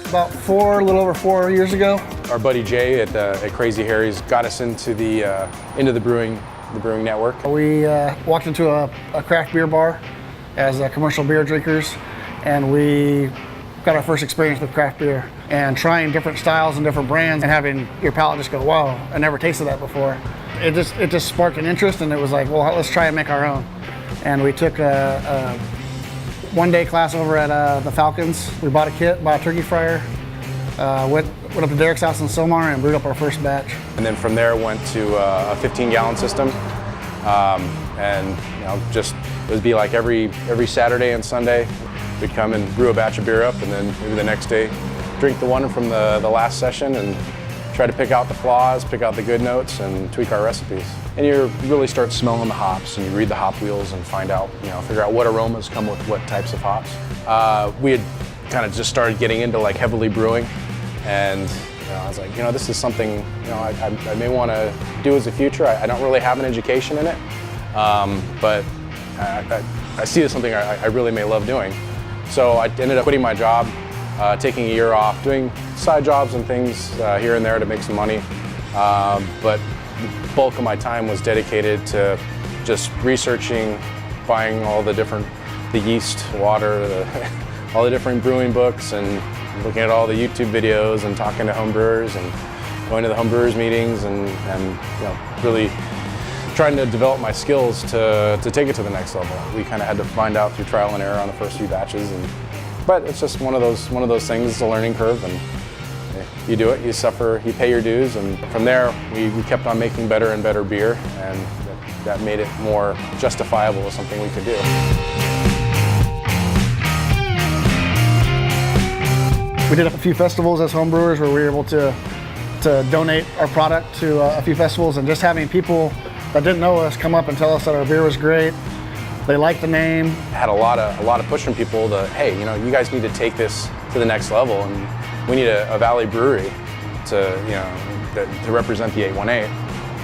About a little over 4 years ago. Our buddy Jay at Crazy Harry's got us into the brewing network. We walked into a craft beer bar as commercial beer drinkers, and we got our first experience with craft beer and trying different styles and different brands and having your palate just go, wow, I never tasted that before. It just sparked an interest, and it was like, well, let's try and make our own. And we took a one-day class over at the Falcons. We bought a kit, bought a turkey fryer, went up to Derek's house in Sylmar and brewed up our first batch. And then from there went to a 15-gallon system, and just it would be like every Saturday and Sunday we'd come and brew a batch of beer up, and then maybe the next day drink the one from the last session and try to pick out the flaws, pick out the good notes, and tweak our recipes. And you really start smelling the hops, and you read the hop wheels and find out, figure out what aromas come with what types of hops. We had kind of just started getting into like heavily brewing, and I was like, this is something I may want to do as a future. I don't really have an education in it, but I see it as something I really may love doing. So I ended up quitting my job, taking a year off, doing side jobs and things here and there to make some money. But the bulk of my time was dedicated to just researching, buying all the yeast, water, all the different brewing books, and looking at all the YouTube videos and talking to home brewers and going to the home brewers meetings and really trying to develop my skills to take it to the next level. We kind of had to find out through trial and error on the first few batches, but it's just one of those things. It's a learning curve, and you do it, you suffer, you pay your dues, and from there we kept on making better and better beer, and that made it more justifiable as something we could do. We did a few festivals as home brewers where we were able to donate our product to a few festivals, and just having people that didn't know us come up and tell us that our beer was great. They liked the name. Had a lot of push from people to, hey, you guys need to take this to the next level, and we need a Valley brewery to represent the 818.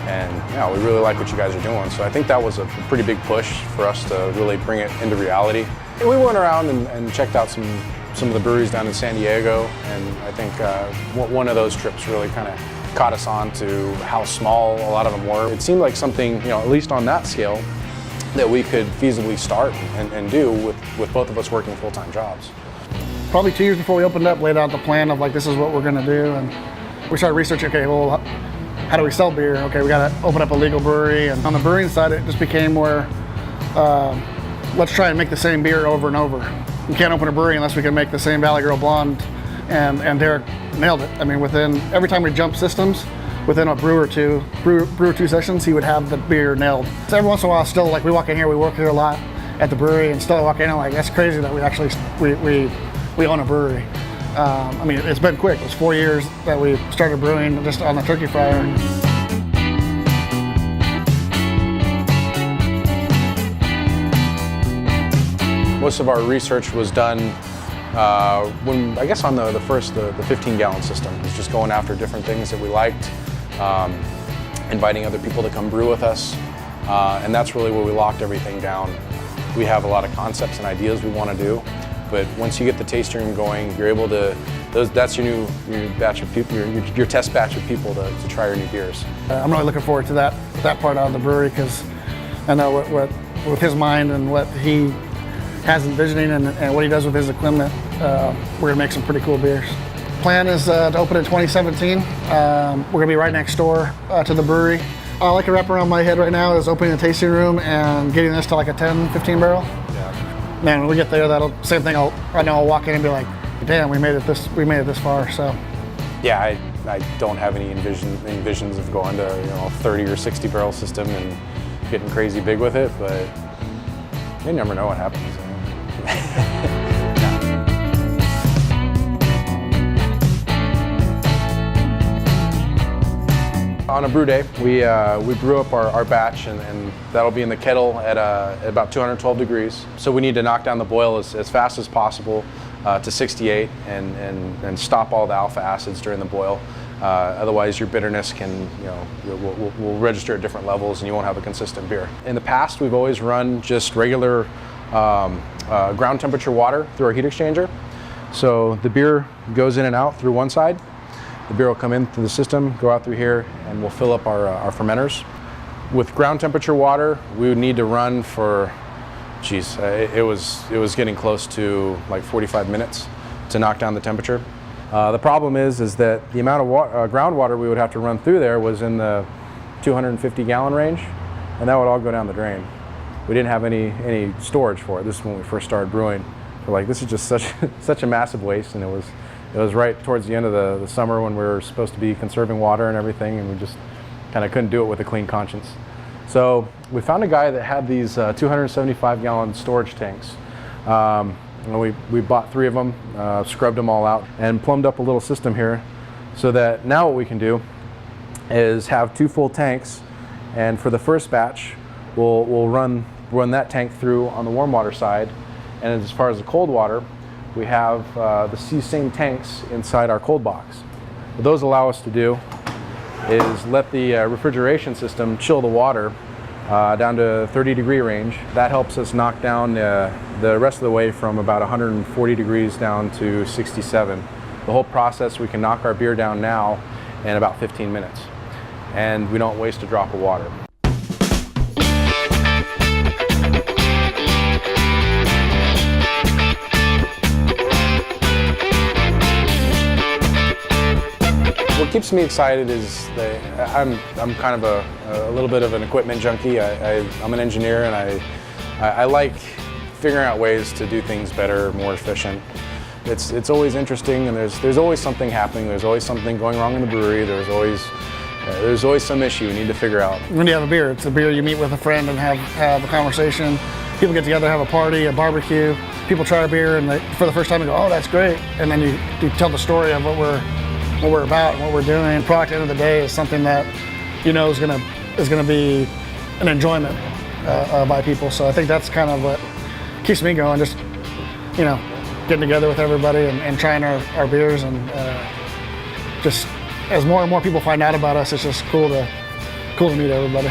And we really like what you guys are doing. So I think that was a pretty big push for us to really bring it into reality. And we went around and checked out some of the breweries down in San Diego, and I think one of those trips really kind of caught us on to how small a lot of them were. It seemed like something, at least on that scale, that we could feasibly start and do with both of us working full-time jobs. Probably 2 years before we opened up, laid out the plan of like, this is what we're gonna do, and we started researching, okay, well, how do we sell beer? Okay, we gotta open up a legal brewery, and on the brewing side, it just became where, let's try and make the same beer over and over. We can't open a brewery unless we can make the same Valley Girl Blonde, and Derek nailed it. I mean, every time we jumped systems, within a brew or two sessions, he would have the beer nailed. So every once in a while, still, like, we walk in here, we work here a lot at the brewery, and still walk in and like, that's crazy that we actually we own a brewery. I mean, it's been quick. It was 4 years that we started brewing just on the turkey fryer. Most of our research was done when, I guess, on the 15-gallon system. It was just going after different things that we liked, inviting other people to come brew with us, and that's really where we locked everything down. We have a lot of concepts and ideas we want to do, but once you get the tasting room going, you're able to. That's your batch of people, your test batch of people to try your new beers. I'm really looking forward to that part out of the brewery, because I know what with his mind and what he has envisioning and what he does with his equipment, we're gonna make some pretty cool beers. Plan is to open in 2017. We're gonna be right next door to the brewery. I like to wrap around my head right now is opening a tasting room and getting this to like a 10, 15 barrel. Yeah. Man, when we get there, same thing. I know I'll walk in and be like, damn, we made it this far. So. Yeah, I don't have any visions of going to 30 or 60 barrel system and getting crazy big with it, but you never know what happens. on a brew day, we brew up our batch, and that'll be in the kettle at about 212 degrees. So we need to knock down the boil as fast as possible to 68 and stop all the alpha acids during the boil. Otherwise, your bitterness will register at different levels, and you won't have a consistent beer. In the past, we've always run just regular ground temperature water through our heat exchanger. So the beer goes in and out through one side. The beer will come in through the system, go out through here, and we'll fill up our fermenters. With ground temperature water, we would need to run for, it was getting close to like 45 minutes to knock down the temperature. The problem is that the amount of groundwater we would have to run through there was in the 250 gallon range, and that would all go down the drain. We didn't have any storage for it. This is when we first started brewing. We're like, this is just such a massive waste, and it was right towards the end of the summer when we were supposed to be conserving water and everything, and we just kind of couldn't do it with a clean conscience. So we found a guy that had these 275 gallon storage tanks. We bought 3 of them, scrubbed them all out, and plumbed up a little system here so that now what we can do is have 2 full tanks, and for the first batch, we'll run that tank through on the warm water side, and as far as the cold water, we have these same tanks inside our cold box. What those allow us to do is let the refrigeration system chill the water down to 30-degree range. That helps us knock down the rest of the way from about 140 degrees down to 67. The whole process, we can knock our beer down now in about 15 minutes, and we don't waste a drop of water. What keeps me excited is that I'm kind of a little bit of an equipment junkie. I'm an engineer, and I like figuring out ways to do things better, more efficient. It's always interesting, and there's always something happening. There's always something going wrong in the brewery. There's always some issue we need to figure out. When you have a beer, it's a beer you meet with a friend and have a conversation. People get together, have a party, a barbecue. People try a beer, and for the first time they go, "Oh, that's great!" And then you tell the story of what we're about and what we're doing. The product at the end of the day is something that is gonna be an enjoyment by people. So I think that's kind of what keeps me going. Just getting together with everybody and trying our beers, and just as more and more people find out about us, it's just cool to meet everybody.